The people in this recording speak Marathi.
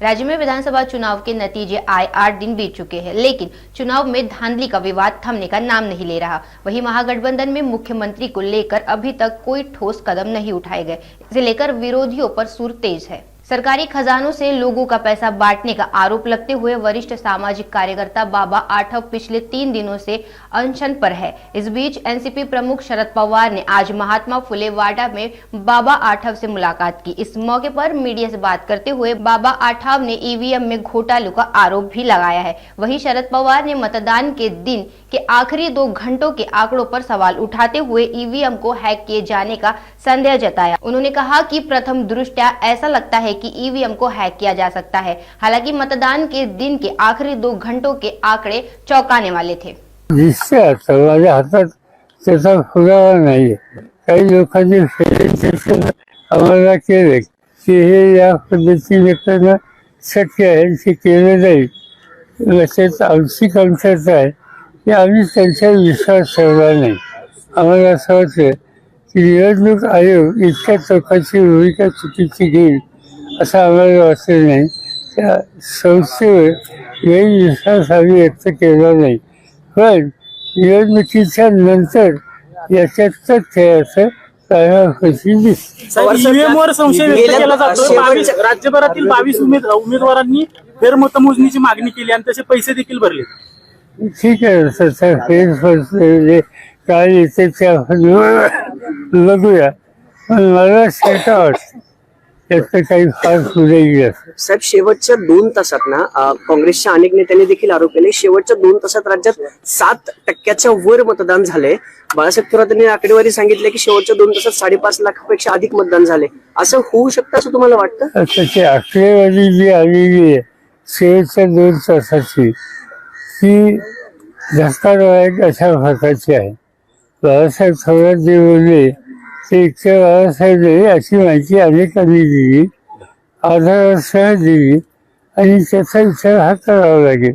राज्य में विधानसभा चुनाव के नतीजे आए 8 दिन बीत चुके हैं, लेकिन चुनाव में धांधली का विवाद थमने का नाम नहीं ले रहा। वहीं महागठबंधन में मुख्यमंत्री को लेकर अभी तक कोई ठोस कदम नहीं उठाए गए। इसे लेकर विरोधियों पर सुर तेज है। सरकारी खजानों से लोगों का पैसा बांटने का आरोप लगते हुए वरिष्ठ सामाजिक कार्यकर्ता बाबा आठव पिछले 3 दिनों से अनशन पर है। इस बीच एनसीपी प्रमुख शरद पवार ने आज महात्मा फुले वाड़ा में बाबा आठव से मुलाकात की। इस मौके पर मीडिया से बात करते हुए बाबा आठव ने ईवीएम में घोटालों का आरोप भी लगाया है। वहीं शरद पवार ने मतदान के दिन के आखिरी 2 घंटों के आंकड़ों पर सवाल उठाते हुए ईवीएम को हैक किए जाने का संदेह जताया। उन्होंने कहा कि प्रथम दृष्टया ऐसा लगता है कि ईवीएम को हैक किया जा सकता है। हालांकि मतदान के दिन के आखिरी 2 घंटों के आंकड़े चौंकाने वाले थे। जिससे माझ्या हातात त्याचा पुरावा नाही। काही लोकांनी आम्हाला केले की हे या पद्धतीने करणं शक्य आहे, ते केलं नाही। त्याच आमची कमतरता आहे की आम्ही त्यांच्यावर विश्वास ठेवला नाही। आम्हाला असं वाटतं की निवडणूक आयोग इतक्या चौकशी भूमिका चुकीची घेईल असं आम्हाला वाटलं नाही। त्या संस्थेवर गैरविश्वास आम्ही व्यक्त केला नाही, पण निवडणुकीच्या नंतर याच्यात तथ्य असं ईव्हीएमवर संशय व्यक्त केला जातो। राज्यभरातील 22 उमेदवारांनी फेरमतमोजणीची मागणी केली आणि तसे पैसे देखील भरले। ठीक आहे, फेरमतमोजणी काय येते ते आपण बघूया, पण मला शंका वाटते त्याचं काही फार पुढे गेलं। साहेब, शेवटच्या 2 तासात ना काँग्रेसच्या अनेक नेत्यांनी देखील आरोप केले, शेवटच्या 2 तासात राज्यात 7% वर मतदान झाले। बाळासाहेब थोरातांनी आकडेवारी सांगितले की शेवटच्या 2 तासात 5.5 लाखापेक्षा अधिक मतदान झाले। असं होऊ शकतं असं तुम्हाला वाटतं? त्याची आकडेवारी जी आलेली आहे शेवटच्या 2 तासाची ती धक्कादायक अशा प्रकारची आहे। बाळासाहेब थोरात जे बोलले ते इतके बाळासाहेब नाही अशी माहिती अनेकांनी दिली, आधारासह दिली, आणि त्याचा विचार हा करावा लागेल।